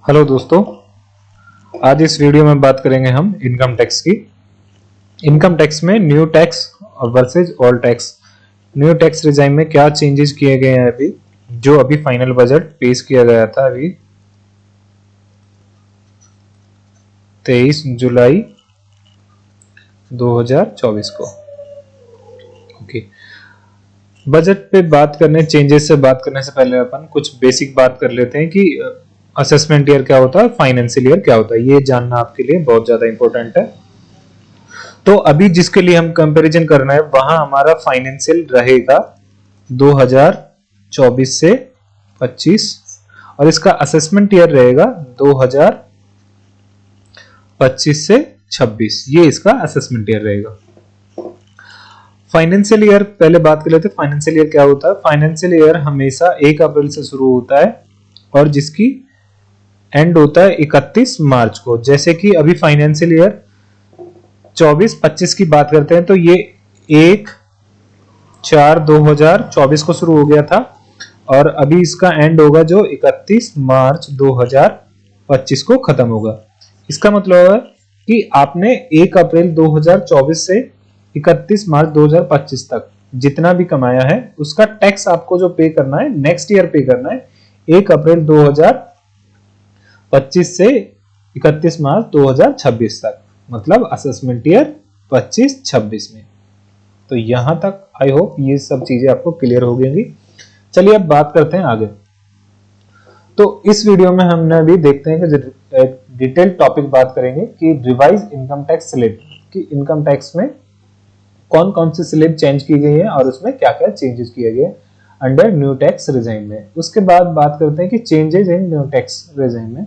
Hello दोस्तों, आज इस वीडियो में बात करेंगे हम इनकम टैक्स की। इनकम टैक्स में न्यू टैक्स और versus old tax. New tax regime में क्या चेंजेस किए गए हैं अभी, जो अभी फाइनल बजट पेश किया गया था अभी 23 जुलाई 2024 को। ओके, बजट पे चेंजेस से बात करने से पहले अपन कुछ बेसिक बात कर लेते हैं कि असेसमेंट ईयर क्या होता है, फाइनेंशियल ईयर क्या होता है। ये जानना आपके लिए बहुत ज्यादा इंपॉर्टेंट है। तो अभी जिसके लिए हम कंपैरिजन करना है वहां हमारा फाइनेंशियल रहेगा 2024 से 25 और इसका असेसमेंट ईयर रहेगा 2025 से 26। ये इसका असेसमेंट ईयर रहेगा। फाइनेंशियल ईयर पहले बात कर लेते हैं। फाइनेंशियल ईयर क्या होता है? फाइनेंशियल ईयर हमेशा 1 अप्रैल से शुरू होता है और जिसकी एंड होता है 31 मार्च को। जैसे कि अभी फाइनेंशियल ईयर 24-25 की बात करते हैं तो ये 1/4/2024 को शुरू हो गया था और अभी इसका एंड होगा जो 31 मार्च 2025 को खत्म होगा। इसका मतलब है कि आपने 1 अप्रैल 2024 से 31 मार्च 2025 तक जितना भी कमाया है उसका टैक्स आपको जो पे करना है नेक्स्ट ईयर पे करना है 1 अप्रैल 2025 से 31 मार्च 2026 तक, मतलब असेसमेंट ईयर 25-26 में। तो यहां तक आई होप ये सब चीजें आपको क्लियर हो गई। चलिए अब बात करते हैं आगे। तो इस वीडियो में हमने अभी देखते हैं कि डिटेल टॉपिक बात करेंगे कि रिवाइज इनकम टैक्स स्लैब की इनकम टैक्स में कौन कौन सी स्लैब चेंज की गई है और उसमें क्या क्या चेंजेस किए गए अंडर न्यू टैक्स रिजाइम में। उसके बाद बात करते हैं कि changes in new tax regime में,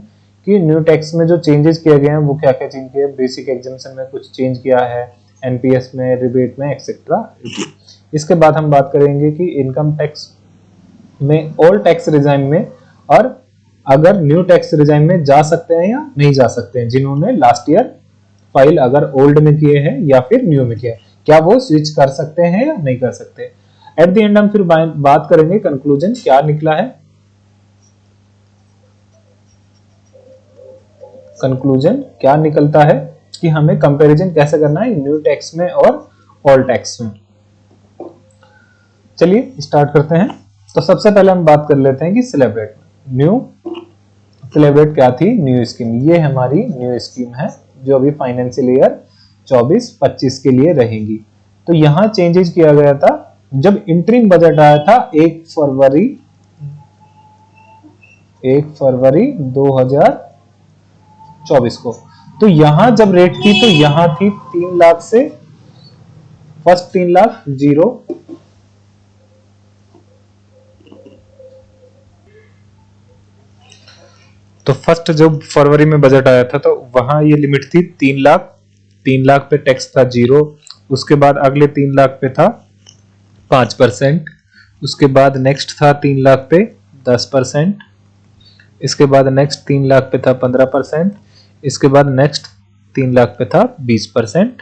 कि न्यू टैक्स में जो चेंजेस किए गए हैं वो क्या क्या चेंज किए। बेसिक एग्जामिनेशन में कुछ चेंज किया है, एनपीएस में, रिबेट में, एक्सेट्रा। इसके बाद हम बात करेंगे कि इनकम टैक्स में ओल्ड टैक्स रिजाइम में और अगर न्यू टैक्स रिजाइम में जा सकते हैं या नहीं जा सकते हैं, जिन्होंने लास्ट ईयर फाइल अगर ओल्ड में किए हैं या फिर न्यू में किया है, क्या वो स्विच कर सकते हैं या नहीं कर सकते। एट द एंड हम फिर बात करेंगे कंक्लूजन क्या निकला है। कंक्लूजन क्या निकलता है कि हमें कंपैरिजन कैसे करना है न्यू टैक्स में और ओल्ड टैक्स में। चलिए स्टार्ट करते हैं। तो सबसे पहले हम बात कर लेते हैं कि सिलेब्रेट न्यू सिलेब्रेट क्या थी। न्यू स्कीम, ये हमारी न्यू स्कीम है जो अभी फाइनेंशियल ईयर 24-25 के लिए रहेगी। तो यहां चेंजेस किया गया था जब इंटरिम बजट आया था 1 फरवरी 2024 को। तो यहां जब रेट थी तो यहां थी 3 लाख से फर्स्ट 3 लाख 0, तो फर्स्ट जब फरवरी में बजट आया था तो वहां ये लिमिट थी 3 लाख। 3 लाख पे टैक्स था 0। उसके बाद अगले 3 लाख पे था 5%। उसके बाद नेक्स्ट था 3 लाख पे 10%। इसके बाद नेक्स्ट 3 लाख पे था 15%। इसके बाद नेक्स्ट 3 लाख पे था 20%।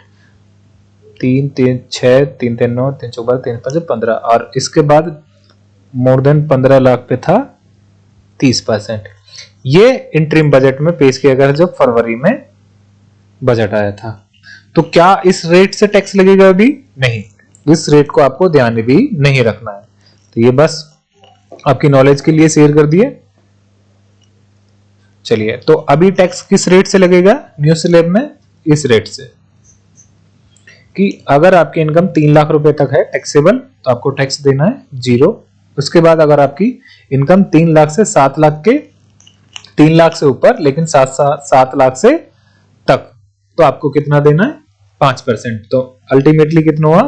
3-3-6 3-3-9 3-4 3-5 15 और इसके बाद मोर देन 15 लाख पे था 30%। ये इंटरिम बजट में पेश किया गया जब फरवरी में बजट आया था। तो क्या इस रेट से टैक्स लगेगा? अभी नहीं, इस रेट को आपको ध्यान भी नहीं रखना है। तो ये बस आपकी नॉलेज के लिए शेयर कर दिए। चलिए, तो अभी टैक्स किस रेट से लगेगा न्यू स्लैब में? इस रेट से कि अगर आपकी इनकम 3 लाख रुपए तक है टैक्सेबल तो आपको टैक्स देना है 0। उसके बाद अगर आपकी इनकम 3 लाख से 7 लाख के 3 लाख से ऊपर लेकिन 7 लाख से तक तो आपको कितना देना है? 5%। तो अल्टीमेटली कितना हुआ?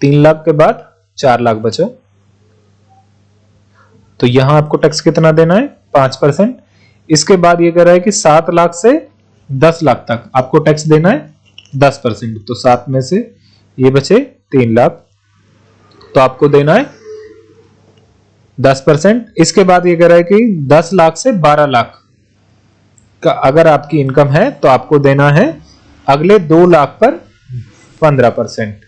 3 लाख के बाद 4 लाख बचे। तो यहां आपको टैक्स कितना देना है? 5%। इसके बाद ये कह रहा है कि 7 लाख से 10 लाख तक आपको टैक्स देना है 10%। तो 7 में से ये बचे 3 लाख तो आपको देना है 10%। इसके बाद ये कह रहा है कि 10 लाख से 12 लाख का अगर आपकी इनकम है तो आपको देना है अगले 2 लाख पर 15%।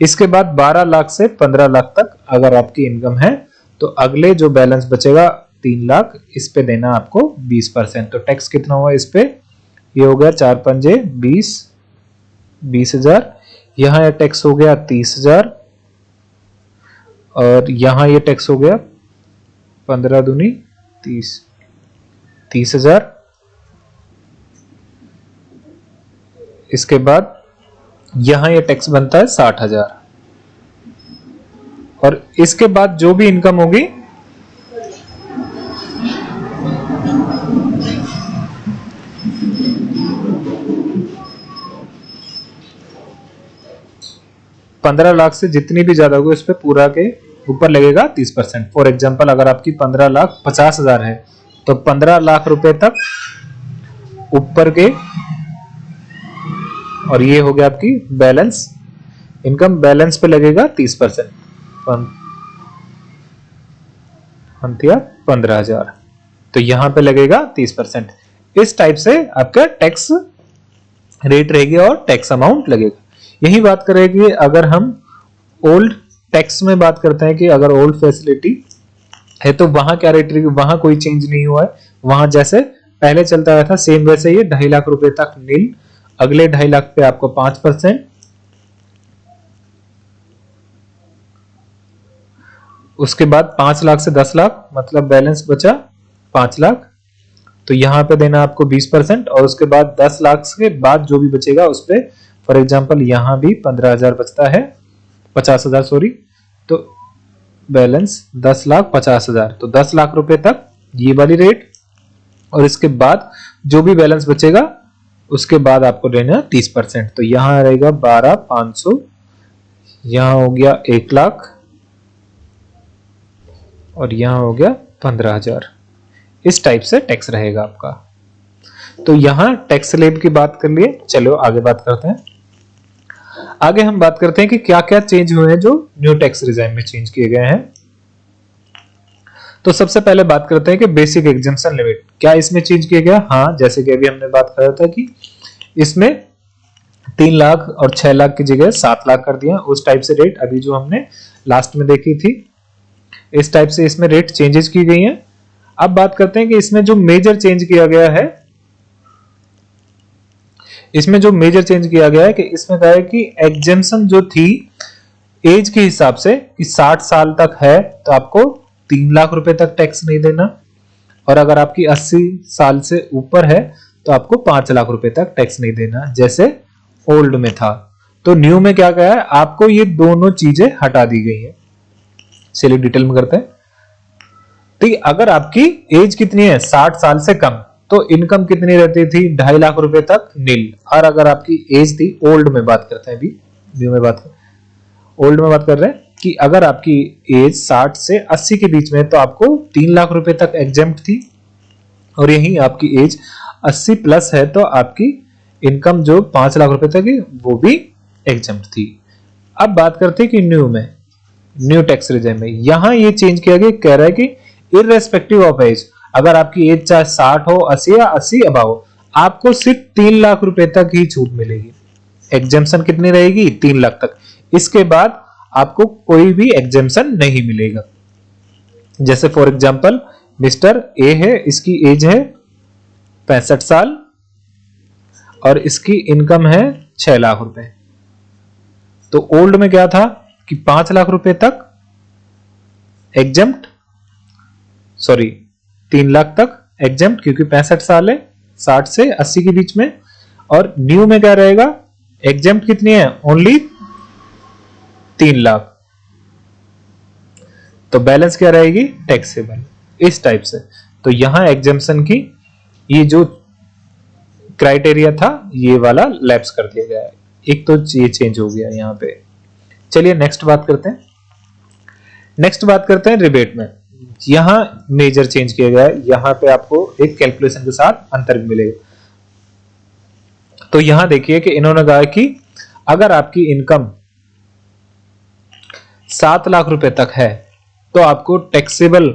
इसके बाद 12 लाख से 15 लाख तक अगर आपकी इनकम है तो अगले जो बैलेंस बचेगा 3 लाख, इस पे देना आपको 20%। तो टैक्स कितना हुआ इस पे, ये हो गया 4 पंजे 20, 20,000। यहाँ ये टैक्स हो गया 30,000 और यहाँ ये टैक्स हो गया 15 दूनी 30, 30,000। इसके बाद यहां ये टैक्स बनता है 60,000 और इसके बाद जो भी इनकम होगी पंद्रह लाख से जितनी भी ज्यादा होगी उस पर पूरा के ऊपर लगेगा 30%। फॉर एग्जांपल अगर आपकी 15,50,000 है तो 15 लाख रुपए तक ऊपर के, और ये हो गया आपकी बैलेंस इनकम, बैलेंस पे लगेगा 30%, 15,000। तो यहां पे लगेगा 30%। इस टाइप से आपका टैक्स रेट रहेगी और टैक्स अमाउंट लगेगा। यही बात करेंगे अगर हम ओल्ड टैक्स में बात करते हैं कि अगर ओल्ड फैसिलिटी है तो वहां क्या रेट रहेगी, वहां कोई चेंज नहीं हुआ है, वहां जैसे पहले चलता आया था सेम वैसे ही 2.5 लाख रुपए तक नील, अगले 2.5 लाख पे आपको 5%, उसके बाद 5 लाख से 10 लाख मतलब बैलेंस बचा 5 लाख, तो यहां पे देना आपको 20% और उसके बाद 10 लाख के बाद जो भी बचेगा उस पे, फॉर एग्जांपल यहां भी 15,000 बचता है, 50,000 सॉरी, तो बैलेंस 10,50,000, तो 10 लाख रुपए तक ये वाली रेट, और इसके बाद जो भी बैलेंस बचेगा उसके बाद आपको देना 30%। तो यहां रहेगा 12,500, यहां हो गया 1 लाख और यहां हो गया 15,000। इस टाइप से टैक्स रहेगा आपका। तो यहां टैक्स स्लैब की बात कर लिए, चलो आगे बात करते हैं। आगे हम बात करते हैं कि क्या क्या चेंज हुए हैं जो न्यू टैक्स रिजाइम में चेंज किए गए हैं। तो सबसे पहले बात करते हैं कि बेसिक एग्जम्पशन लिमिट क्या इसमें चेंज किया गया। हाँ, जैसे कि अभी हमने बात कर रहा था कि इसमें 3 लाख और 6 लाख की जगह 7 लाख कर दिया, उस टाइप से रेट अभी जो हमने लास्ट में देखी थी, इस टाइप से इसमें रेट चेंजेस की गई हैं। अब बात करते हैं कि इसमें जो मेजर चेंज किया गया है, इसमें जो मेजर चेंज किया गया है कि इसमें कहा है कि एग्जेम्पशन जो थी एज के हिसाब से कि 60 साल तक है तो आपको 3 लाख रुपए तक टैक्स नहीं देना, और अगर आपकी 80 साल से ऊपर है तो आपको 5 लाख रुपए तक टैक्स नहीं देना, जैसे ओल्ड में था। तो न्यू में क्या कहा है, आपको ये दोनों चीजें हटा दी गई है। चलिए डिटेल में करते हैं। तो अगर आपकी एज कितनी है 60 साल से कम, तो इनकम कितनी रहती थी 2.5 लाख रुपए तक नील। और अगर आपकी एज थी, ओल्ड में बात करते हैं, अभी न्यू में बात ओल्ड में बात कर रहे हैं कि अगर आपकी एज 60 से 80 के बीच में तो आपको 3 लाख रुपए तक एग्जेम्प्ट थी, और यही आपकी एज 80 प्लस है तो आपकी इनकम जो 5 लाख रुपए तक है वो भी एग्जेम्प्ट थी। अब बात करते हैं कि न्यू में, न्यू टैक्स रिजाइम में यहां ये चेंज किया गया, कह रहा है कि इररेस्पेक्टिव ऑफ एज, अगर आपकी एज चाहे 60 हो, 80 या 80 अबव, आपको सिर्फ 3 लाख रुपए तक ही छूट मिलेगी। एग्जेम्पशन कितनी रहेगी 3 लाख तक, इसके बाद आपको कोई भी एग्जेम्पशन नहीं मिलेगा। जैसे फॉर एग्जांपल मिस्टर ए है, इसकी एज है 65 साल और इसकी इनकम है 6 लाख रुपए। तो ओल्ड में क्या था कि 5 लाख रुपए तक एग्जेम्प्ट, सॉरी 3 लाख तक एग्जेम्प्ट क्योंकि 65 साल है, 60 से 80 के बीच में। और न्यू में क्या रहेगा, एग्जेम्प्ट कितनी है ओनली 3 लाख, तो बैलेंस क्या रहेगी टैक्सेबल, इस टाइप से। तो यहां एग्जेम्पशन की ये जो क्राइटेरिया था ये वाला लैप्स कर दिया गया है, एक तो ये चेंज हो गया यहां पे। चलिए नेक्स्ट बात करते हैं। नेक्स्ट बात करते हैं रिबेट में। यहां मेजर चेंज किया गया है, यहां पे आपको एक कैलकुलेशन के साथ अंतर मिलेगा। तो यहां देखिए कि इन्होंने कहा कि अगर आपकी इनकम 7 लाख रुपए तक है तो आपको टैक्सेबल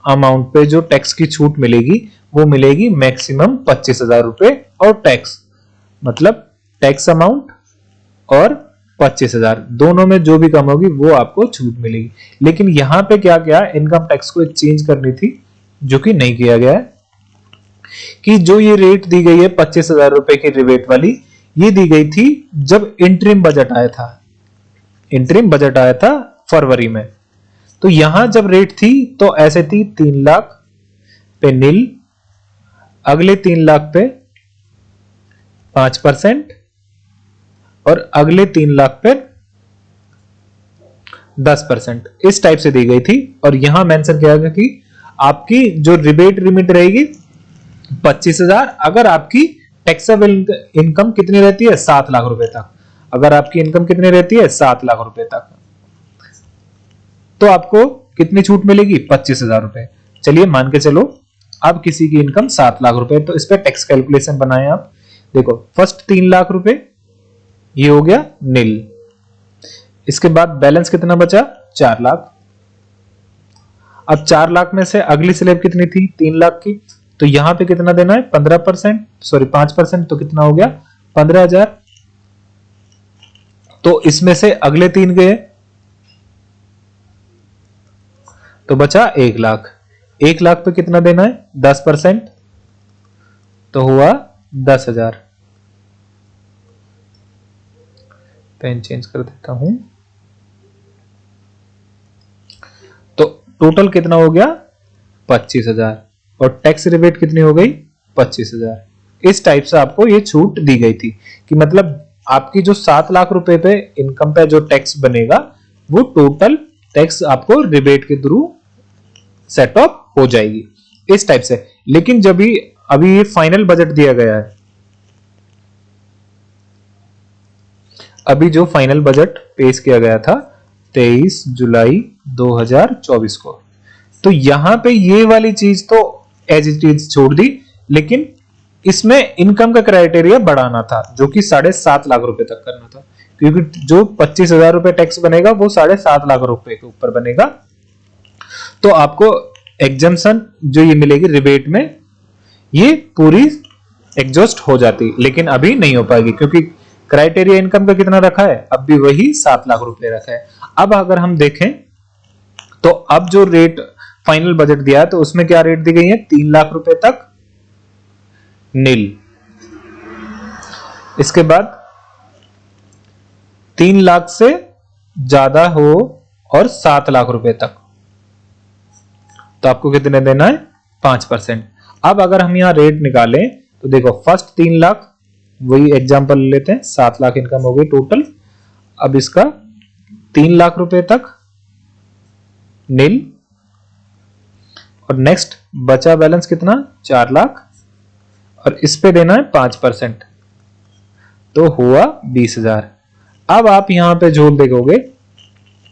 अमाउंट पे जो टैक्स की छूट मिलेगी वो मिलेगी मैक्सिमम 25,000 रुपए, और टैक्स मतलब टैक्स अमाउंट और 25,000 दोनों में जो भी कम होगी वो आपको छूट मिलेगी। लेकिन यहां पे क्या क्या इनकम टैक्स को एक चेंज करनी थी, जो कि नहीं किया गया है, कि जो ये रेट दी गई है 25,000 रुपए की रिबेट वाली, ये दी गई थी जब इंटरिम बजट आया था। इंटरिम बजट आया था फरवरी में। तो यहां जब रेट थी तो ऐसे थी 3 लाख पे नील, अगले 3 लाख पे 5% और अगले 3 लाख पे 10%, इस टाइप से दी गई थी। और यहां मेंशन किया गया कि आपकी जो रिबेट लिमिट रहेगी 25,000, अगर आपकी टैक्सेबल इनकम कितनी रहती है 7 लाख रुपए तक। अगर आपकी इनकम कितनी रहती है 7 लाख रुपए तक, तो आपको कितनी छूट मिलेगी 25,000 रुपए। चलिए मान के चलो अब किसी की इनकम 7 लाख रुपए, तो इस पे टैक्स कैलकुलेशन बनाए आप। देखो फर्स्ट 3 लाख रुपए ये हो गया नील, इसके बाद बैलेंस कितना बचा 4 लाख। अब 4 लाख में से अगली स्लैब कितनी थी 3 लाख की, तो यहां पे कितना देना है 15%, सॉरी 5%, तो कितना हो गया 15,000। तो इसमें से अगले 3 गए तो बचा 1 लाख। 1 लाख पे कितना देना है 10%, तो हुआ 10,000। पेन चेंज कर देता हूं। तो टोटल कितना हो गया 25,000 और टैक्स रिबेट कितनी हो गई 25,000। इस टाइप से आपको ये छूट दी गई थी कि मतलब आपकी जो 7 लाख रुपए पे इनकम पे जो टैक्स बनेगा वो टोटल टैक्स आपको रिबेट के थ्रू सेट ऑफ हो जाएगी, इस टाइप से। लेकिन जब भी अभी ये फाइनल बजट दिया गया है, अभी जो फाइनल बजट पेश किया गया था 23 जुलाई 2024 को, तो यहां पे ये वाली चीज तो एज इट इज छोड़ दी, लेकिन इसमें इनकम का क्राइटेरिया बढ़ाना था जो कि 7.5 लाख रुपए तक करना था, क्योंकि जो 25,000 रुपए टैक्स बनेगा वो 7.5 लाख रुपए के ऊपर बनेगा। तो आपको एग्जम्पशन जो ये मिलेगी रिबेट में, ये पूरी एग्जॉस्ट हो जाती, लेकिन अभी नहीं हो पाएगी क्योंकि क्राइटेरिया इनकम का कितना रखा है, अब भी वही 7 लाख रुपए रखा है। अब अगर हम देखें तो अब जो रेट फाइनल बजट दिया है तो उसमें क्या रेट दी गई है 3 लाख रुपए तक नील, इसके बाद 3 लाख से ज्यादा हो और 7 लाख रुपए तक, तो आपको कितने देना है 5%। अब अगर हम यहां रेट निकालें तो देखो फर्स्ट 3 लाख, वही एग्जांपल लेते हैं 7 लाख इनकम हो गई टोटल। अब इसका 3 लाख रुपए तक नील और नेक्स्ट बचा बैलेंस कितना 4 लाख और इस पे देना है 5%, तो हुआ 20,000। अब आप यहां पे जोड़ देखोगे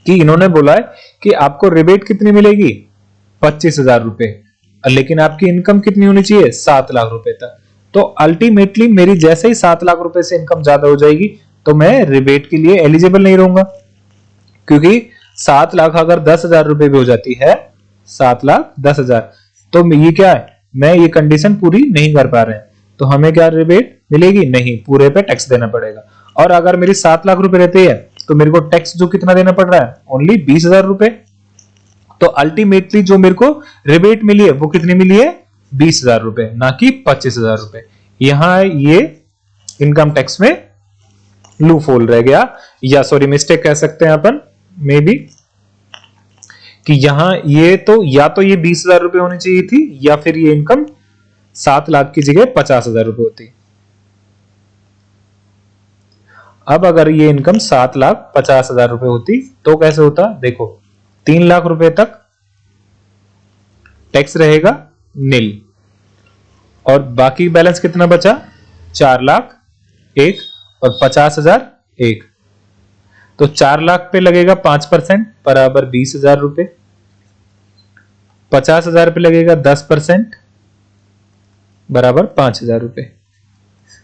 कि इन्होंने बोला है कि आपको रिबेट कितनी मिलेगी 25,000 रुपए, लेकिन आपकी इनकम कितनी होनी चाहिए 7 लाख रुपए तक। तो अल्टीमेटली मेरी जैसे ही 7 लाख रुपए से इनकम ज्यादा हो जाएगी तो मैं रिबेट के लिए एलिजिबल नहीं रहूंगा, क्योंकि 7 लाख अगर 10,000 रुपए भी हो जाती है, 7 लाख 10,000, तो ये क्या है, मैं ये कंडीशन पूरी नहीं कर पा रहे हैं, तो हमें क्या रिबेट मिलेगी नहीं, पूरे पे टैक्स देना पड़ेगा। और अगर मेरी 7 लाख रुपए रहती है तो मेरे को टैक्स जो कितना देना पड़ रहा है ओनली 20,000 रुपए। तो अल्टीमेटली जो मेरे को रिबेट मिली है वो कितनी मिली है 20,000 रुपए, ना कि 25,000 रुपए। यहां ये इनकम टैक्स में लूप होल रह गया, या सॉरी मिस्टेक कह सकते हैं अपन मे बी, कि यहां ये तो या तो ये 20,000 रुपए होनी चाहिए थी या फिर ये इनकम 7 लाख की जगह 50,000 रुपए होती। अब अगर ये इनकम 7,50,000 रुपए होती तो कैसे होता, देखो 3 लाख रुपए तक टैक्स रहेगा नील और बाकी बैलेंस कितना बचा 4 लाख 1 और 50,000 1, तो 4 लाख पे लगेगा 5% बराबर 20,000 रुपए, 50,000 पे लगेगा 10% बराबर 5,000 रुपए,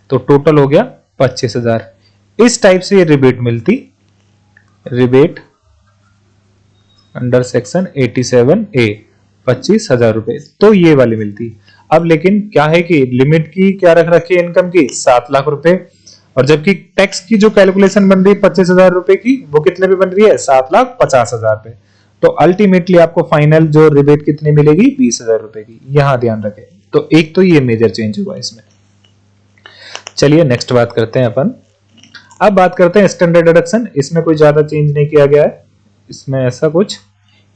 तो टोटल हो गया 25,000। इस टाइप से ये रिबेट मिलती, रिबेट अंडर सेक्शन 87A 25,000 रुपए, तो ये वाली मिलती। अब लेकिन क्या है कि लिमिट की क्या रख रखी है इनकम की 7 लाख रुपए, और जबकि टैक्स की जो कैलकुलेशन बन रही है 25,000 रुपए की वो कितने पे बन रही है 7,50,000 पे। तो अल्टीमेटली आपको फाइनल जो रिबेट कितनी मिलेगी, 20,000 रुपए की। यहां ध्यान रखें। तो एक तो ये मेजर चेंज हुआ इसमें। चलिए नेक्स्ट बात करते हैं अपन। अब बात करते हैं स्टैंडर्ड डिडक्शन। इसमें कोई ज्यादा चेंज नहीं किया गया है इसमें, ऐसा कुछ।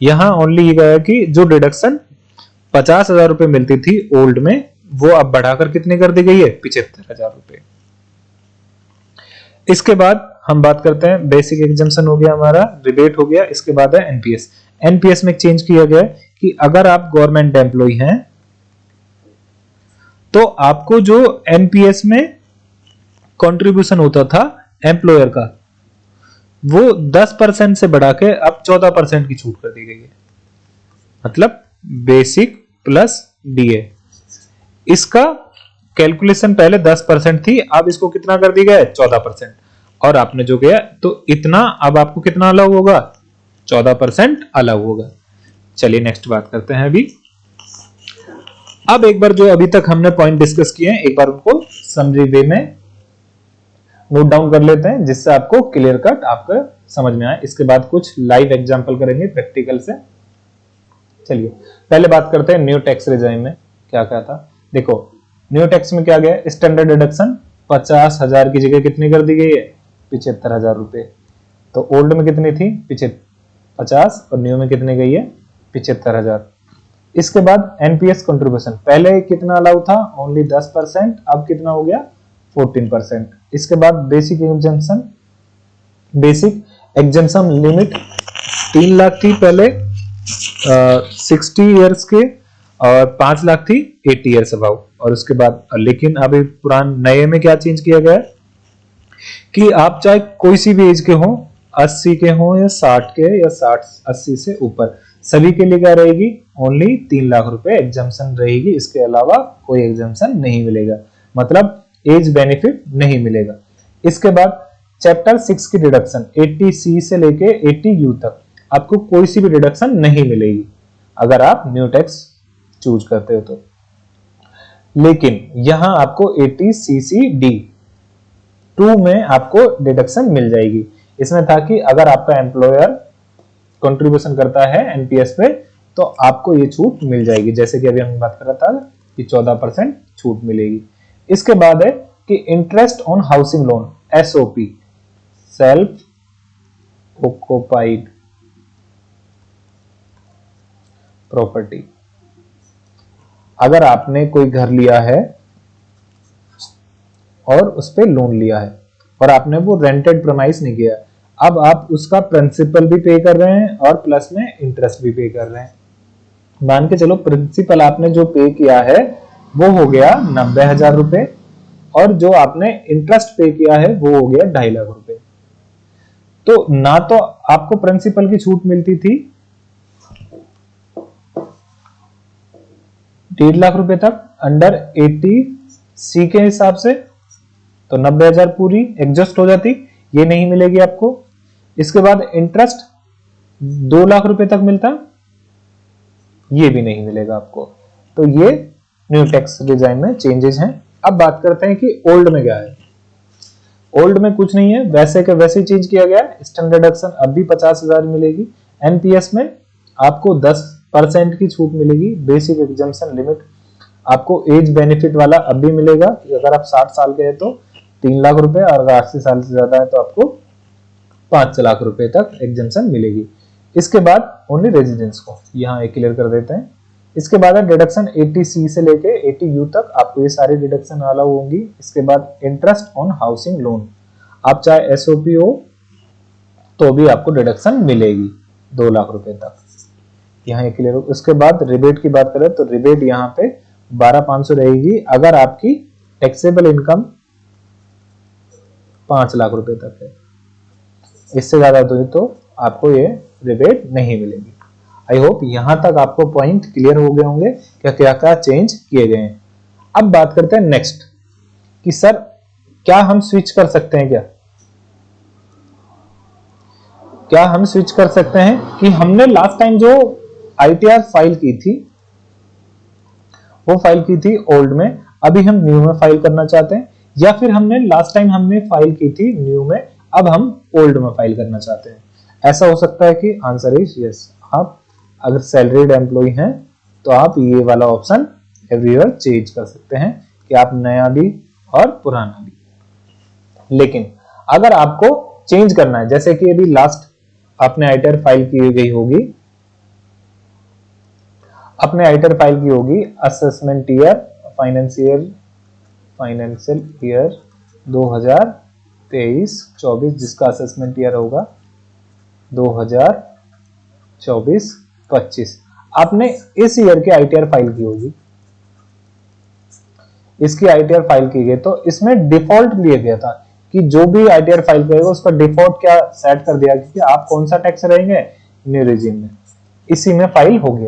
यहां ओनली ये गया कि जो डिडक्शन 50,000 रुपए मिलती थी ओल्ड में, वो अब बढ़ाकर कितने कर दी गई है, 75,000 रुपए। इसके बाद हम बात करते हैं, बेसिक एग्जम्पशन हो गया हमारा, रिबेट हो गया। इसके बाद है एनपीएस। एनपीएस में चेंज किया गया है कि अगर आप गवर्नमेंट एम्प्लॉय हैं तो आपको जो एनपीएस में कंट्रीब्यूशन होता था एम्प्लॉयर का, वो 10% से बढ़ा के अब 14% की छूट कर दी गई है। मतलब बेसिक प्लस डीए। इसका कैलकुलेशन पहले 10% थी, अब इसको कितना कर दी गया है, 14%। और आपने जो किया तो इतना, अब आपको कितना अलाउ होगा, 14% अलाउ होगा। चलिए नेक्स्ट बात करते हैं अभी। अब एक बार जो अभी तक हमने पॉइंट डिस्कस किए हैं, एक बार उनको समरी वे में नोट डाउन कर लेते हैं, जिससे आपको क्लियर कट आपका समझ में आए। इसके बाद कुछ लाइव एग्जांपल करेंगे प्रैक्टिकल से। चलिए पहले बात करते हैं न्यू टैक्स रिजाइम में क्या क्या था। देखो न्यू टैक्स में क्या गया, स्टैंडर्ड डिडक्शन 50,000 की जगह कितनी कर दी गई है, 75,000 रुपए। तो ओल्ड में कितनी थी, 50, और न्यू में कितनी गई है, 75,000। इसके बाद एनपीएस कंट्रीब्यूशन, पहले कितना अलाउ था, ओनली 10%, अब कितना हो गया, 14%। इसके बाद basic exemption, basic exemption limit 3 lakh थी पहले 60 इयर्स के, और 5 लाख थी 80 इयर्स अबाउ। और उसके बाद लेकिन अभी पुरान नए में क्या चेंज किया गया है कि आप चाहे कोई सी भी एज के हो, 80 के हो या 60 के, या 60-80 से ऊपर, सभी के लिए क्या रहेगी, ओनली 3 लाख रुपए एग्जम्पशन रहेगी। इसके अलावा कोई एग्जम्पशन नहीं मिलेगा, मतलब एज बेनिफिट नहीं मिलेगा। इसके बाद चैप्टर 6 की डिडक्शन 80C से लेके 80U तक आपको कोई सी भी डिडक्शन नहीं मिलेगी अगर आप न्यू टैक्स चूज करते हो तो। लेकिन यहां आपको 80CC-D2 में आपको डिडक्शन मिल जाएगी। इसमें था कि अगर आपका एम्प्लॉयर कंट्रीब्यूशन करता है एनपीएस पे तो आपको ये छूट मिल जाएगी, जैसे कि अभी हम बात कर रहा था कि 14% छूट मिलेगी। इसके बाद है कि interest on housing loan, SOP, self occupied property. अगर आपने कोई घर लिया है और उस पर लोन लिया है और आपने वो रेंटेड प्रीमाइस नहीं किया, अब आप उसका प्रिंसिपल भी पे कर रहे हैं और प्लस में इंटरेस्ट भी पे कर रहे हैं। मान के चलो प्रिंसिपल आपने जो पे किया है वो हो गया 90,000 रुपए, और जो आपने इंटरेस्ट पे किया है वो हो गया 2.5 लाख रुपए। तो ना तो आपको प्रिंसिपल की छूट मिलती थी 1.5 लाख रुपए तक अंडर 80C के हिसाब से, तो 90,000 पूरी एडजस्ट हो जाती, ये नहीं मिलेगी आपको। इसके बाद इंटरेस्ट 2 लाख रुपए तक मिलता, ये भी नहीं मिलेगा आपको। तो ये न्यू टैक्स डिजाइन में चेंजेस हैं। अब बात करते हैं कि ओल्ड में क्या है। ओल्ड में कुछ नहीं है, वैसे के वैसे चेंज किया गया है। स्टैंडर्ड डिडक्शन अब भी 50,000 मिलेगी। एनपीएस में आपको 10% की छूट मिलेगी। बेसिक एग्जम्पशन लिमिट आपको एज बेनिफिट वाला अब भी मिलेगा कि अगर आप 60 साल के हैं तो 3 लाख रुपए, और अगर 80 साल से ज्यादा है तो आपको 5 लाख रुपए तक एग्जम्पशन मिलेगी। इसके बाद ओनली रेजिडेंस को यहाँ एक क्लियर कर देते हैं। इसके बाद है डिडक्शन 80C से लेके 80U तक आपको ये सारी डिडक्शन अलाउ होंगी। इसके बाद इंटरेस्ट ऑन हाउसिंग लोन, आप चाहे एसओपी हो तो भी आपको डिडक्शन मिलेगी 2 लाख रुपए तक, यहाँ एक क्लियर हो। उसके बाद रिबेट की बात करें तो रिबेट यहाँ पे 12,500 रहेगी अगर आपकी टैक्सेबल इनकम 5 लाख रुपए तक है। इससे ज्यादा तो आपको ये रिबेट नहीं मिलेगी। आई होप यहां तक आपको पॉइंट क्लियर हो गए होंगे क्या क्या क्या चेंज किए गए हैं। अब बात करते हैं नेक्स्ट कि सर क्या हम स्विच कर सकते हैं, क्या हम स्विच कर सकते हैं कि हमने लास्ट टाइम जो आईटीआर फाइल की थी वो फाइल की थी ओल्ड में, अभी हम न्यू में फाइल करना चाहते हैं, या फिर हमने लास्ट टाइम हमने फाइल की थी न्यू में, अब हम ओल्ड में फाइल करना चाहते हैं। ऐसा हो सकता है कि आंसर इज यस, आप अगर सैलरीड एम्प्लॉय हैं तो आप ये वाला ऑप्शन एवरी ईयर चेंज कर सकते हैं कि आप नया भी और पुराना भी। लेकिन अगर आपको चेंज करना है, जैसे कि अभी लास्ट आपने आईटीआर फाइल की गई होगी, अपने आईटीआर फाइल की होगी असेसमेंट ईयर फाइनेंशियल ईयर 2023-24, जिसका असेसमेंट ईयर होगा 2024-25। आपने इस ईयर की आईटीआर फाइल की होगी, इसकी आईटीआर फाइल की गई, तो इसमें डिफॉल्ट लिया गया था कि जो भी आईटीआर फाइल करेगा उसका डिफॉल्ट क्या सेट कर दिया कि आप कौन सा टैक्स रहेंगे, न्यू रिजीम में, इसी में फाइल होगी।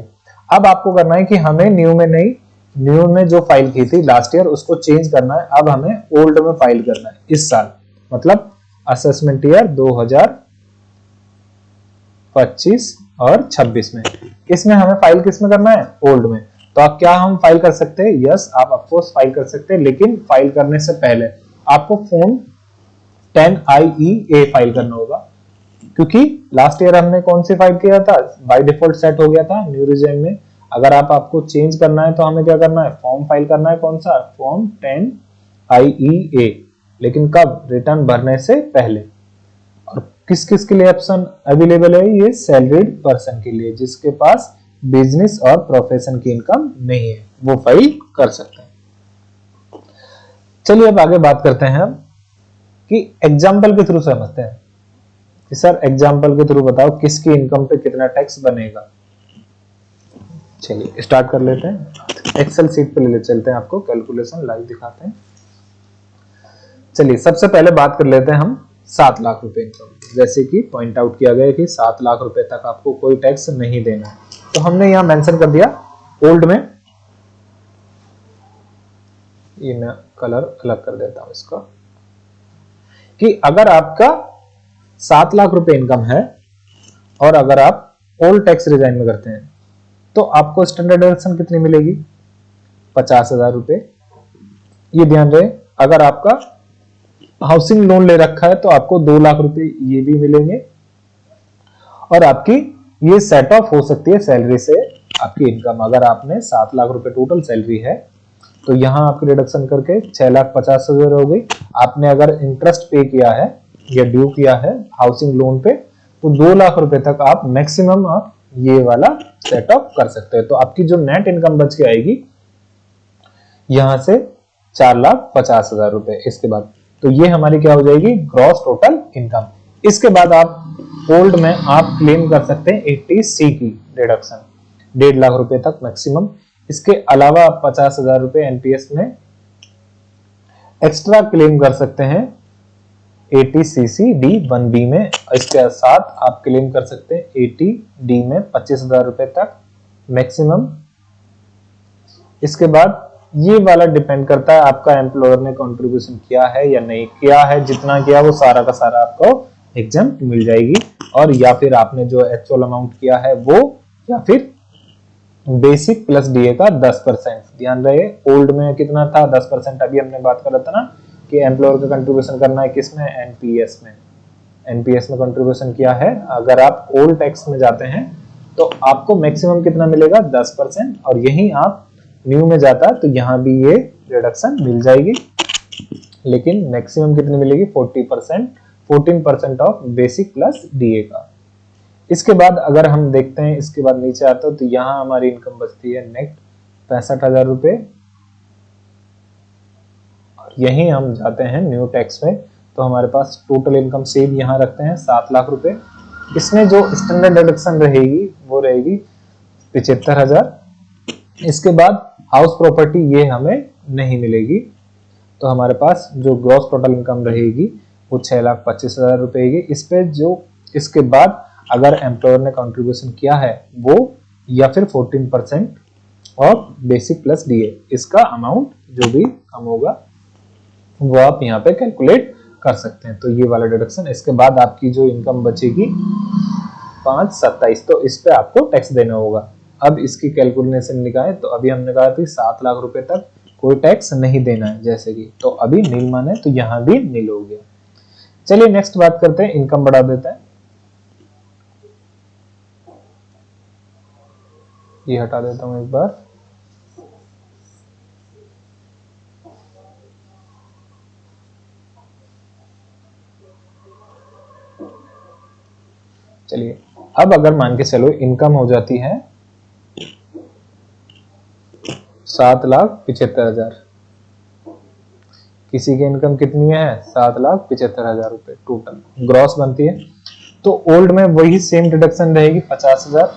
अब आपको करना है कि हमें न्यू में नहीं, न्यू में जो फाइल की थी लास्ट ईयर उसको चेंज करना है, अब हमें ओल्ड में फाइल करना है इस साल, मतलब असेसमेंट ईयर 2025 और 26 में। इसमें हमें फाइल किस में करना है, ओल्ड में। तो आप क्या हम फाइल कर सकते हैं, यस आप ऑफकोर्स फाइल कर सकते हैं, लेकिन फाइल करने से पहले आपको फॉर्म 10IEA फाइल करना होगा, क्योंकि लास्ट ईयर हमने कौन सी फाइल किया था, बाय डिफॉल्ट सेट हो गया था न्यू रिजीम में। अगर आपको चेंज करना है तो हमें क्या करना है, फॉर्म फाइल करना है, कौन सा, फॉर्म 10IEA, लेकिन कब, रिटर्न भरने से पहले। और किस किस के लिए ऑप्शन अवेलेबल है, ये सैलरीड पर्सन के लिए, जिसके पास बिजनेस और प्रोफेशन की इनकम नहीं है, वो फाइल कर सकते हैं। चलिए अब आगे बात करते हैं हम कि एग्जाम्पल के थ्रू समझते हैं कि सर एग्जाम्पल के थ्रू बताओ किसकी इनकम पे कितना टैक्स बनेगा। चलिए स्टार्ट कर लेते हैं, एक्सेल सीट पे ले चलते हैं, आपको कैलकुलेशन लाइव दिखाते हैं। चलिए सबसे पहले बात कर लेते हैं हम 7 लाख रुपए इनकम, जैसे कि पॉइंट आउट किया गया कि 7 लाख रुपए तक आपको कोई टैक्स नहीं देना है। तो हमने यहां मेंशन कर दिया ओल्ड में, ये मैं कलर अलग कर देता हूं इसका, कि अगर आपका 7 लाख रुपए इनकम है और अगर आप ओल्ड टैक्स रिजाइन में करते हैं तो आपको स्टैंडर्ड डिडक्शन कितनी मिलेगी, 50,000 रुपए। ये ध्यान रहे, अगर आपका हाउसिंग लोन ले रखा है तो आपको 2 लाख रुपए ये भी मिलेंगे, और आपकी ये सेट ऑफ हो सकती है सैलरी से आपकी इनकम। अगर आपने 7 लाख रुपए टोटल सैलरी है तो यहां आपकी डिडक्शन करके 6,50,000 हो गई। आपने अगर इंटरेस्ट पे किया है या ड्यू किया है हाउसिंग लोन पे तो 2 लाख रुपए तक आप मैक्सिमम आप ये वाला सेट ऑफ कर सकते हैं। तो आपकी जो नेट इनकम बच के आएगी यहां से 4,50,000 रुपए इसके बाद, तो ये हमारी क्या हो जाएगी, ग्रॉस टोटल इनकम। इसके बाद आप ओल्ड में आप क्लेम कर सकते हैं 80C की डिडक्शन, 1.5 लाख रुपए तक मैक्सिमम। इसके अलावा आप 50,000 रुपए एनपीएस में एक्स्ट्रा क्लेम कर सकते हैं 80CC-D-1B में। इसके साथ आप क्लेम कर सकते हैं 80D में 25,000 रुपए तक मैक्सिमम। इसके बाद ये वाला डिपेंड करता है आपका एम्प्लॉयर ने कंट्रीब्यूशन किया है या नहीं किया है, जितना किया वो सारा का सारा आपको एग्जम्प्ट मिल जाएगी, और या फिर आपने जो एक्चुअल अमाउंट किया है वो, या फिर बेसिक प्लस डीए का 10%। ध्यान रहे ओल्ड में कितना था, 10%। अभी हमने बात कर रहा था ना कि एम्प्लॉयर का कंट्रीब्यूशन करना है किसमें, एनपीएस में, एनपीएस में कंट्रीब्यूशन किया है। अगर आप ओल्ड टैक्स में जाते हैं तो आपको मैक्सिमम कितना मिलेगा, 10%, और यही आप न्यू में जाता है तो यहां भी ये रिडक्शन मिल जाएगी, लेकिन मैक्सिमम कितनी मिलेगी, 40%, 14% ऑफ बेसिक प्लस डीए का। इसके बाद अगर हम देखते हैं, इसके बाद नीचे आता है तो यहां हमारी इनकम बचती है नेट 65,000 रुपए, और यहीं हम जाते हैं न्यू टैक्स में तो हमारे पास टोटल इनकम सेम यहां रखते हैं 7 लाख रुपए। इसमें जो स्टैंडर्ड डिडक्शन रहेगी वो रहेगी 75,000। इसके बाद हाउस प्रॉपर्टी ये हमें नहीं मिलेगी, तो हमारे पास जो ग्रॉस टोटल इनकम रहेगी वो 6,25,000 रुपए की। इस पे जो इसके बाद अगर एम्प्लॉयर ने कंट्रीब्यूशन किया है वो, या फिर 14% ऑफ बेसिक प्लस डीए, इसका अमाउंट जो भी कम होगा वो आप यहाँ पे कैलकुलेट कर सकते हैं। तो ये वाला डिडक्शन, इसके बाद आपकी जो इनकम बचेगी 5,27, तो इस पे आपको टैक्स देना होगा। अब इसकी कैलकुलेशन निकालें तो अभी हमने कहा था 7 लाख रुपए तक कोई टैक्स नहीं देना है, जैसे कि, तो अभी नील माने तो यहां भी नील हो गया। चलिए नेक्स्ट बात करते हैं, इनकम बढ़ा देते हैं। ये हटा देता हूं एक बार। चलिए, अब अगर मान के चलो इनकम हो जाती है 7,75,000, किसी की इनकम कितनी है 7,75,000 रुपए टोटल ग्रॉस बनती है, तो ओल्ड में वही सेम डिडक्शन रहेगी 50,000।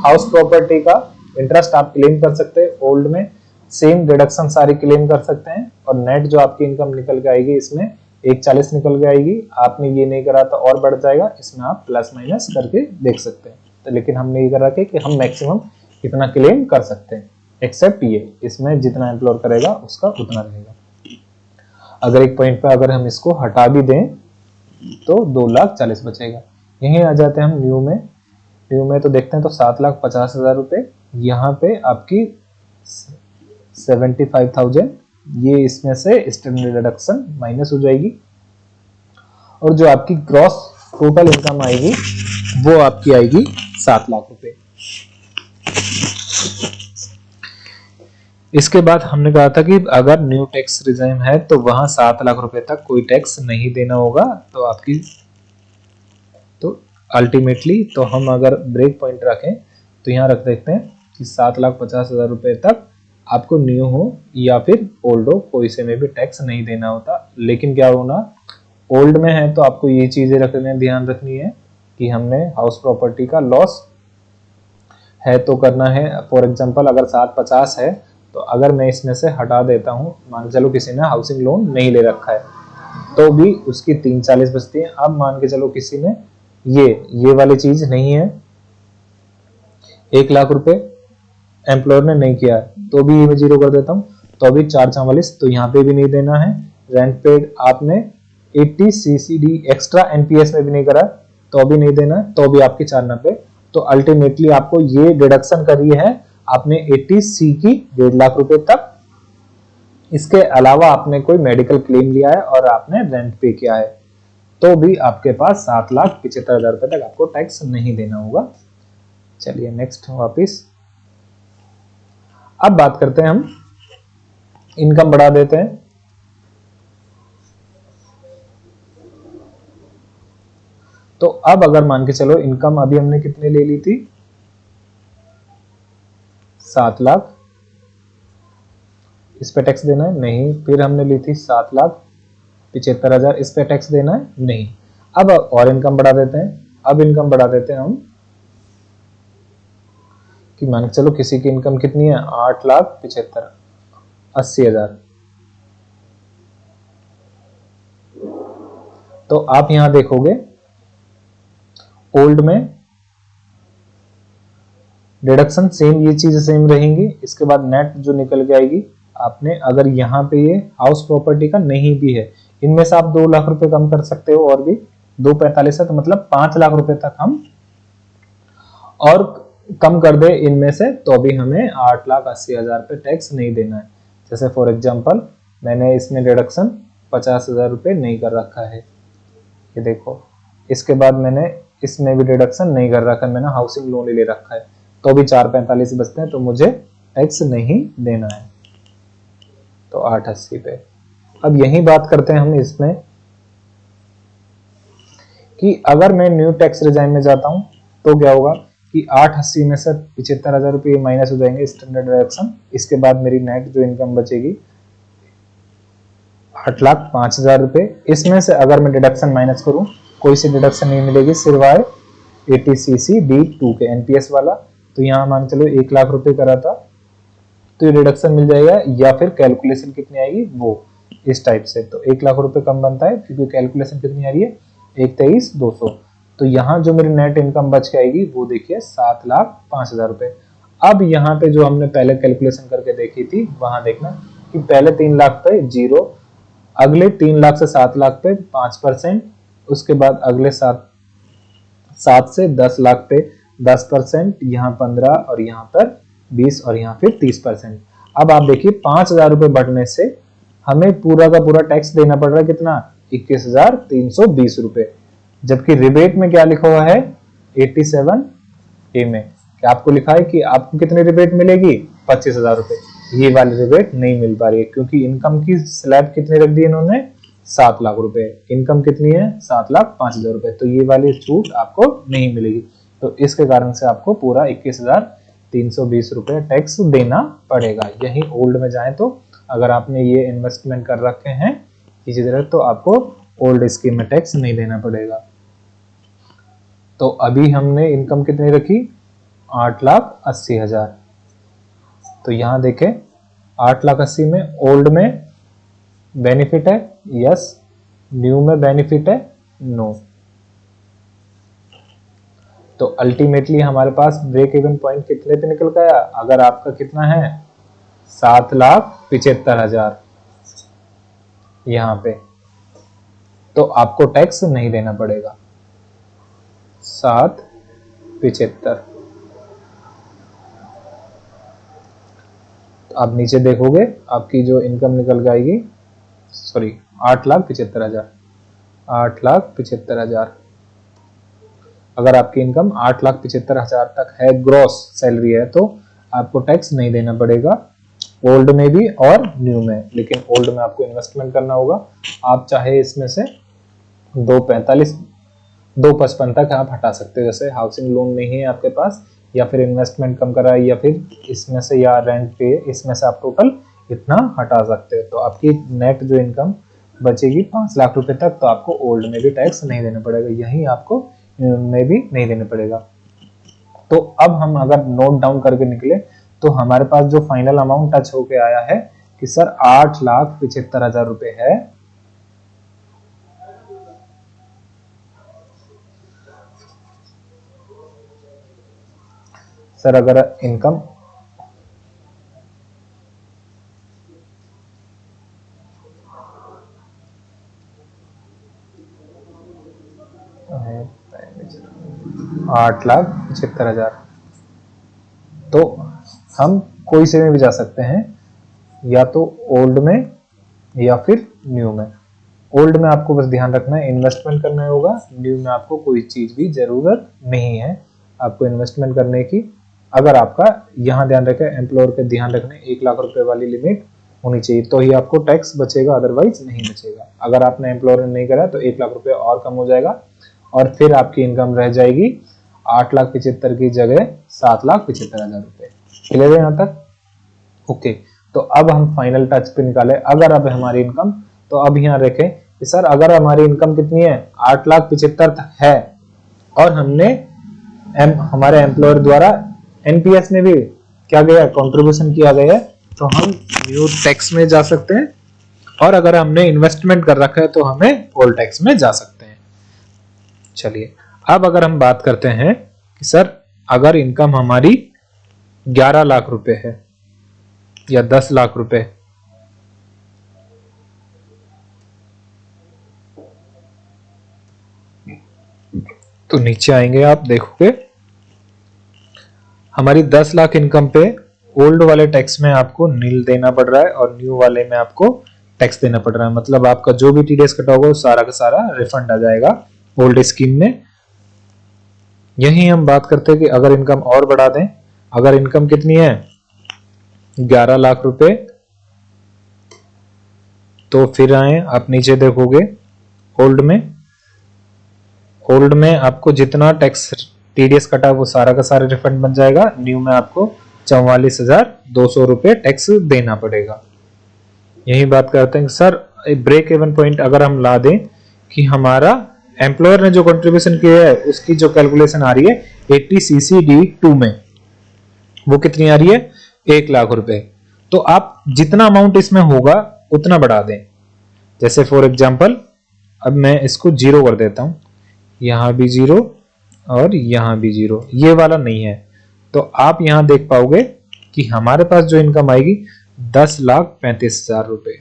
हाउस प्रॉपर्टी का इंटरेस्ट आप क्लेम कर सकते हैं, ओल्ड में सेम डिडक्शन सारी क्लेम कर सकते हैं, और नेट जो आपकी इनकम निकल के आएगी इसमें 140 निकल के आएगी। आपने ये नहीं करा तो और बढ़ जाएगा, इसमें आप प्लस माइनस करके देख सकते हैं। तो लेकिन हमने ये कर रखा है कि हम मैक्सिमम इतना क्लेम कर सकते हैं, एक्सेप्ट ये इसमें जितना एम्प्लॉयर करेगा उसका उतना रहेगा। अगर एक पॉइंट पे अगर हम इसको हटा भी दें तो 2,40,000 बचेगा। यहीं आ जाते हैं हम न्यू में। न्यू में तो देखते हैं तो 7,50,000 रुपए, यहाँ पे आपकी 75,000 ये इसमें से स्टैंडर्ड डिडक्शन माइनस हो जाएगी, और जो आपकी ग्रॉस टोटल इनकम आएगी वो आपकी आएगी 7 लाख रुपए। इसके बाद हमने कहा था कि अगर न्यू टैक्स रिजाइम है तो वहां 7 लाख रुपए तक कोई टैक्स नहीं देना होगा। तो आपकी तो अल्टीमेटली तो हम अगर ब्रेक पॉइंट रखें तो यहाँ रख देते हैं कि 7,50,000 रुपए तक आपको न्यू हो या फिर ओल्ड हो, कोई से में भी टैक्स नहीं देना होता। लेकिन क्या होना, ओल्ड में है तो आपको ये चीजें रखने ध्यान रखनी है कि हमने हाउस प्रॉपर्टी का लॉस है तो करना है। फॉर एग्जांपल अगर 750 है तो अगर मैं इसमें से हटा देता हूँ, मान के चलो किसी ने हाउसिंग लोन नहीं ले रखा है तो भी उसकी 340 बचती है। अब मान के चलो किसी ने ये वाली चीज नहीं है, 1 लाख रुपए एम्प्लॉयर ने नहीं किया तो भी ये मैं जीरो कर देता हूँ, तो अभी 444 तो यहाँ पे भी नहीं देना है। रेंट पेड आपने 80 CCD एक्स्ट्रा NPS में भी नहीं करा तो अभी नहीं देना, तो भी आपकी 490। तो अल्टीमेटली आपको ये डिडक्शन करी है आपने 80C की 1.5 लाख रुपए तक। इसके अलावा आपने कोई मेडिकल क्लेम लिया है और आपने रेंट पे किया है तो भी आपके पास 7,75,000 रुपए तक आपको टैक्स नहीं देना होगा। चलिए नेक्स्ट वापिस, अब बात करते हैं हम इनकम बढ़ा देते हैं। तो अब अगर मान के चलो इनकम अभी हमने कितने ले ली थी 7 लाख, इस पे टैक्स देना है नहीं। फिर हमने ली थी 7,75,000, इस पे टैक्स देना है नहीं। अब और इनकम बढ़ा देते हैं। अब इनकम बढ़ा देते हैं हम कि मान के चलो किसी की इनकम कितनी है 8,75,80,000। तो आप यहां देखोगे ओल्ड में डिडक्शन सेम, ये चीज सेम रहेंगी। इसके बाद नेट जो निकल के आएगी आपने, अगर यहाँ पे ये हाउस प्रॉपर्टी का नहीं भी है, इनमें से आप 2 लाख रुपए कम कर सकते हो, और भी 2,45 है तो मतलब 5 लाख रुपए तक हम और कम कर दे इनमें से तो भी हमें 8,80,000 पे टैक्स नहीं देना है। जैसे फॉर एग्जांपल मैंने इसमें डिडक्शन 50,000 रुपए नहीं कर रखा है, ये देखो। इसके बाद मैंने इसमें भी डिडक्शन नहीं कर रखा है, मैंने हाउसिंग लोन ले रखा है तो भी 4,45 बचते हैं तो मुझे टैक्स नहीं देना है, तो 8,80 पे। अब यही बात करते हैं हम इसमें कि अगर मैं न्यू टैक्स रिजाइम में जाता हूं तो क्या होगा कि 8,80 में से 75,000 रुपये माइनस हो जाएंगे स्टैंडर्ड डिडक्शन। इसके बाद मेरी नेट जो इनकम बचेगी 8,05,000 रुपये। इसमें से अगर मैं डिडक्शन माइनस करूं, कोई सी डिडक्शन नहीं मिलेगी सिवाय 80 CCD2 के NPS वाला। तो यहाँ मान चलो 1 लाख रुपए करा था तो ये डिडक्शन मिल जाएगा, या फिर कैलकुलेशन कितनी आएगी वो इस टाइप से। तो 1 लाख रुपए कम बनता है क्योंकि कैलकुलेशन कितनी आ रही है 1,23,200। तो यहाँ जो मेरी नेट इनकम बच के आएगी वो देखिए 7,05,000 रुपए। अब यहाँ पे जो हमने पहले कैलकुलेशन करके देखी थी वहां देखना कि पहले 3 लाख पे 0, अगले 3 लाख से 7 लाख पे 5%, उसके बाद अगले 7 से 10 लाख पे 10%, यहाँ 15 और यहाँ पर 20 और यहाँ फिर 30%। अब आप देखिए 5,000 रुपए बढ़ने से हमें पूरा का पूरा टैक्स देना पड़ रहा है कितना 21,320 रुपए, जबकि रिबेट में क्या लिखा हुआ है 87A में कि आपको लिखा है कि आपको कितनी रिबेट मिलेगी, 25,000 रुपए। ये वाली रिबेट नहीं मिल पा रही है क्योंकि इनकम की स्लैब कितनी रख दी इन्होंने, 7 लाख रुपए। इनकम कितनी है, 7,05,000 रुपए। तो ये वाली छूट आपको नहीं मिलेगी। तो इसके कारण से आपको पूरा 21,320 रुपए टैक्स देना पड़ेगा। यही ओल्ड में जाए तो अगर आपने ये इन्वेस्टमेंट कर रखे हैं किसी तरह तो आपको ओल्ड स्कीम में टैक्स नहीं देना पड़ेगा। तो अभी हमने इनकम कितनी रखी, 8,80,000। तो यहां देखें 8,80,000 में ओल्ड में बेनिफिट है, यस। न्यू में बेनिफिट है, नो। तो अल्टीमेटली हमारे पास ब्रेक इवन पॉइंट कितने पे निकल गया, अगर आपका कितना है 7,75,000 यहां पे, तो आपको टैक्स नहीं देना पड़ेगा। 7,75,000। तो आप नीचे देखोगे आपकी जो इनकम निकल जाएगी, सॉरी 8,75,000, 8,75,000। अगर आपकी इनकम 8,75,000 तक है, ग्रॉस सैलरी है, तो आपको टैक्स नहीं देना पड़ेगा ओल्ड में भी और न्यू में। लेकिन ओल्ड में आपको इन्वेस्टमेंट करना होगा। आप चाहे इसमें से 2,45 2,55 तक आप हटा सकते हो। जैसे हाउसिंग लोन नहीं है आपके पास, या फिर इन्वेस्टमेंट कम करा है, या फिर इसमें से या रेंट पे, इसमें से आप टोटल इतना हटा सकते हो। तो आपकी नेट जो इनकम बचेगी 5 लाख रुपए तक, तो आपको ओल्ड में भी टैक्स नहीं देना पड़ेगा, यही आपको में भी नहीं देना पड़ेगा। तो अब हम अगर नोट डाउन करके निकले तो हमारे पास जो फाइनल अमाउंट टच होके आया है कि सर 8,75,000 रुपए है। सर अगर इनकम आठ लाख 75,000, तो हम कोई से में भी जा सकते हैं, या तो ओल्ड में या फिर न्यू में। ओल्ड में आपको बस ध्यान रखना है इन्वेस्टमेंट करना होगा, न्यू में आपको कोई चीज भी जरूरत नहीं है आपको इन्वेस्टमेंट करने की। अगर आपका यहाँ ध्यान रखें, एम्प्लॉयर के ध्यान रखने 1 लाख रुपए वाली लिमिट होनी चाहिए, तो ही आपको टैक्स बचेगा, अदरवाइज नहीं बचेगा। अगर आपने एम्प्लॉयर ने नहीं करा तो 1 लाख रुपए और कम हो जाएगा, और फिर आपकी इनकम रह जाएगी 8,75,000 की जगह 7,75,000 रुपए। क्लियर है यहाँ तक? ओके। तो अब हम फाइनल टच पे निकाले। अगर अब हमारी इनकम, तो अब यहाँ रखें कि सर अगर हमारी इनकम कितनी है 8,75,000 है, और हमने हमारे एम्प्लॉयर द्वारा एनपीएस में भी क्या गया, कंट्रीब्यूशन किया गया है, तो हम न्यू टैक्स में जा सकते हैं। और अगर हमने इन्वेस्टमेंट कर रखा है तो हमें ओल्ड टैक्स में जा सकते हैं। चलिए अब अगर हम बात करते हैं कि सर अगर इनकम हमारी 11 लाख रुपए है या 10 लाख रुपए, तो नीचे आएंगे आप देखोगे हमारी 10 लाख इनकम पे ओल्ड वाले टैक्स में आपको नील देना पड़ रहा है और न्यू वाले में आपको टैक्स देना पड़ रहा है। मतलब आपका जो भी टीडीएस कटा होगा वो सारा का सारा रिफंड आ जाएगा ओल्ड स्कीम में। यही हम बात करते हैं कि अगर इनकम और बढ़ा दें, अगर इनकम कितनी है 11 लाख रुपए, तो फिर आए आप नीचे देखोगे ओल्ड में आपको जितना टैक्स टीडीएस कटा वो सारा का सारा रिफंड बन जाएगा। न्यू में आपको 44,200 रुपए टैक्स देना पड़ेगा। यही बात करते हैं सर ब्रेक इवन पॉइंट अगर हम ला दें कि हमारा एम्प्लॉयर ने जो कंट्रीब्यूशन किया है उसकी जो कैलकुलेशन आ रही है 80 CCD2 में, वो कितनी आ रही है 1 लाख रुपए। तो आप जितना अमाउंट इसमें होगा उतना बढ़ा दें। जैसे फॉर एग्जांपल अब मैं इसको 0 कर देता हूं, यहां भी 0 और यहां भी 0, ये वाला नहीं है। तो आप यहां देख पाओगे कि हमारे पास जो इनकम आएगी 10,35,000 रुपए।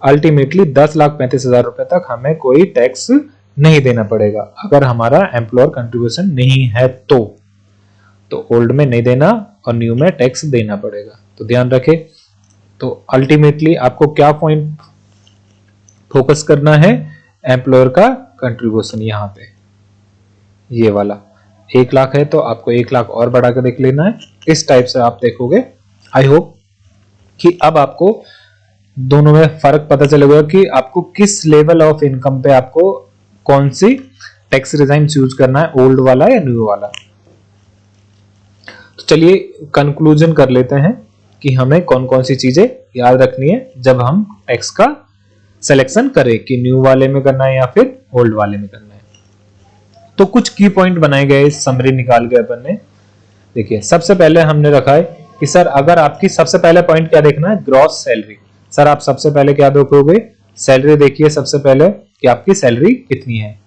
अल्टीमेटली 10,35,000 रुपए तक हमें कोई टैक्स नहीं देना पड़ेगा अगर हमारा एम्प्लॉयर कंट्रीब्यूशन नहीं है तो ओल्ड में नहीं देना और न्यू में टैक्स देना पड़ेगा। तो ध्यान रखें। तो अल्टीमेटली आपको क्या पॉइंट फोकस करना है, एम्प्लॉयर का कंट्रीब्यूशन, यहां पे ये वाला 1 लाख है तो आपको 1 लाख और बढ़ा कर देख लेना है। इस टाइप से आप देखोगे। आई होप कि अब आपको दोनों में फर्क पता चलेगा कि आपको किस लेवल ऑफ इनकम पे आपको कौन सी टैक्स रिजाइम चूज करना है, ओल्ड वाला या न्यू वाला। तो चलिए कंक्लूजन कर लेते हैं कि हमें कौन कौन सी चीजें याद रखनी है जब हम टैक्स का सिलेक्शन करें कि न्यू वाले में करना है या फिर ओल्ड वाले में करना है। तो कुछ की पॉइंट बनाए गए, समरी निकाल के अपन ने। देखिए सबसे पहले हमने रखा है कि सर अगर आपकी सबसे पहले पॉइंट क्या देखना है, ग्रॉस सैलरी। सर आप सबसे पहले क्या देखोगे, सैलरी देखिए सबसे पहले कि आपकी सैलरी कितनी है।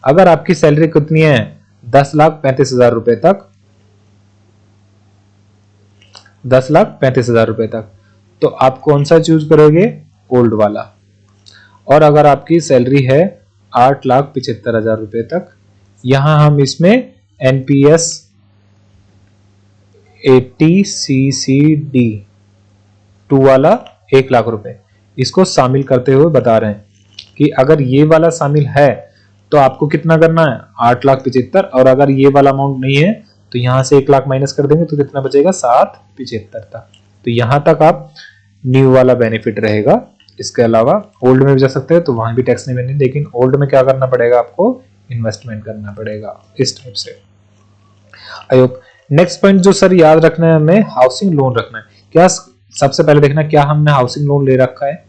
अगर आपकी सैलरी कितनी है 10,35,000 रुपए तक, 10,35,000 रुपए तक, तो आप कौन सा चूज करोगे, ओल्ड वाला। और अगर आपकी सैलरी है 8,75,000 रुपए तक, यहां हम इसमें एनपीएस 80CCD 2 वाला 1 लाख रुपए इसको शामिल करते हुए बता रहे हैं कि अगर ये वाला शामिल है तो आपको कितना करना है 8,75,000, और अगर ये वाला अमाउंट नहीं है तो यहां से 1 लाख माइनस कर देंगे तो कितना बचेगा 7,75,000 तक। तो यहां तक आप न्यू वाला बेनिफिट रहेगा। इसके अलावा ओल्ड में भी जा सकते हैं तो वहां भी टैक्स नहीं बनेगी, लेकिन ओल्ड में क्या करना पड़ेगा, आपको इन्वेस्टमेंट करना पड़ेगा। इस टाइप से। I hope. नेक्स्ट पॉइंट जो सर याद रखना है, हमें हाउसिंग लोन रखना है। क्या सबसे पहले देखना क्या हमने हाउसिंग लोन ले रखा है,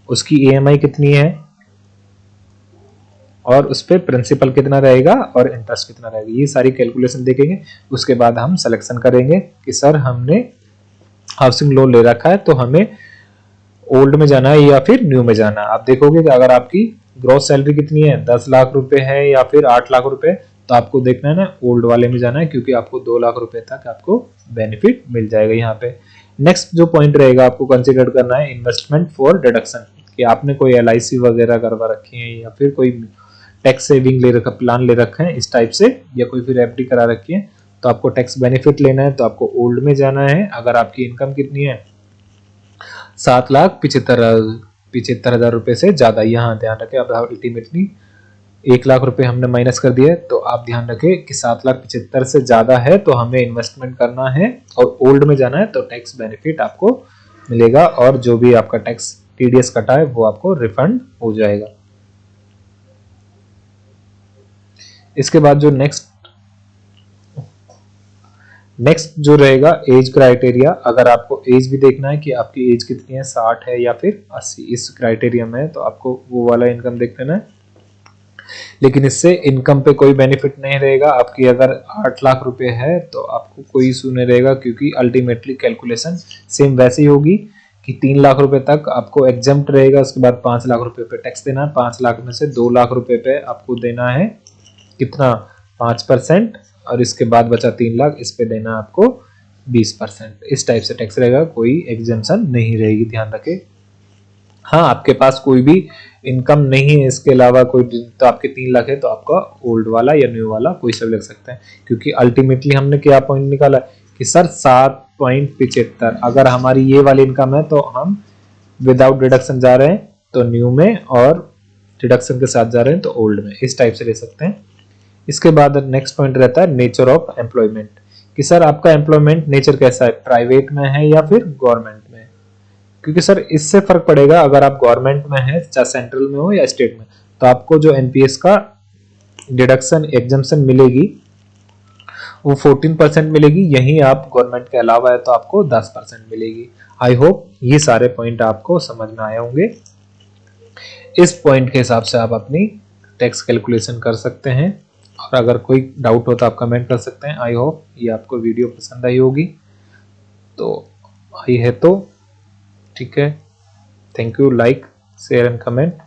उसकी ईएमआई कितनी है और उस पर प्रिंसिपल कितना रहेगा और इंटरेस्ट कितना रहेगा, ये सारी कैलकुलेशन देखेंगे। उसके बाद हम सिलेक्शन करेंगे कि सर हमने हाउसिंग लोन ले रखा है तो हमें ओल्ड में जाना है या फिर न्यू में जाना है। आप देखोगे कि अगर आपकी ग्रॉस सैलरी कितनी है 10 लाख रुपए है या फिर 8 लाख रुपए, तो आपको देखना है ना ओल्ड वाले में जाना है, क्योंकि आपको 2 लाख रुपए तक आपको बेनिफिट मिल जाएगा यहाँ पे। नेक्स्ट जो पॉइंट रहेगा आपको कंसीडर करना है इन्वेस्टमेंट फॉर डिडक्शन, कि आपने कोई एलआईसी वगैरह करवा रखी है या फिर कोई टैक्स सेविंग ले रखा, प्लान ले रखा है इस टाइप से, या कोई फिर एफडी करा रखी है, तो आपको टैक्स बेनिफिट लेना है तो आपको ओल्ड में जाना है। अगर आपकी इनकम कितनी है 7,75,000 रुपए से ज्यादा, यहाँ ध्यान रखें। अब अल्टीमेटली 1 लाख रुपए हमने माइनस कर दिया, तो आप ध्यान रखें कि 7,75,000 से ज्यादा है तो हमें इन्वेस्टमेंट करना है और ओल्ड में जाना है तो टैक्स बेनिफिट आपको मिलेगा, और जो भी आपका टैक्स टीडीएस कटा है वो आपको रिफंड हो जाएगा। इसके बाद जो नेक्स्ट जो रहेगा एज क्राइटेरिया। अगर आपको एज भी देखना है कि आपकी एज कितनी है, 60 है या फिर 80, इस क्राइटेरिया में है तो आपको वो वाला इनकम देख लेना है। लेकिन इससे इनकम पे कोई बेनिफिट नहीं रहेगा। आपकी अगर 8 लाख रुपए है तो आपको कोई इशू नहीं रहेगा, क्योंकि अल्टीमेटली कैलकुलेशन सेम वैसी होगी कि 3 लाख रुपए तक आपको एग्जम्प्ट रहेगा। उसके बाद 5 लाख रुपए पे टैक्स देना है। 5 लाख में से 2 लाख रुपए पे आपको देना है कितना, 5%, और इसके बाद बचा 3 लाख, इस पे देना आपको 20%। इस टाइप से टैक्स रहेगा, कोई एग्जेम्पशन नहीं रहेगी, ध्यान रखें। हाँ, आपके पास कोई भी इनकम नहीं है इसके अलावा कोई, तो आपके 3 लाख है तो आपका ओल्ड वाला या न्यू वाला कोई सा भी लग सकता है, क्योंकि अल्टीमेटली हमने क्या पॉइंट निकाला कि सर 7.75 अगर हमारी ये वाली इनकम है तो हम विदाउट डिडक्शन जा रहे हैं तो न्यू में, और डिडक्शन के साथ जा रहे हैं तो ओल्ड में। इस टाइप से ले सकते हैं। इसके बाद नेक्स्ट पॉइंट रहता है नेचर ऑफ एम्प्लॉयमेंट, कि सर आपका एम्प्लॉयमेंट नेचर कैसा है, प्राइवेट में है या फिर गवर्नमेंट में। क्योंकि सर इससे फर्क पड़ेगा, अगर आप गवर्नमेंट में है चाहे सेंट्रल में हो या स्टेट में, तो आपको जो एनपीएस का डिडक्शन एग्जम्पशन मिलेगी वो 14% मिलेगी। यहीं आप गवर्नमेंट के अलावा है तो आपको 10% मिलेगी। आई होप ये सारे पॉइंट आपको समझ में आए होंगे। इस पॉइंट के हिसाब से आप अपनी टैक्स कैलकुलेशन कर सकते हैं, और अगर कोई डाउट हो तो आप कमेंट कर सकते हैं। आई होप ये आपको वीडियो पसंद आई होगी, तो आई है तो ठीक है। Thank you, like share and comment.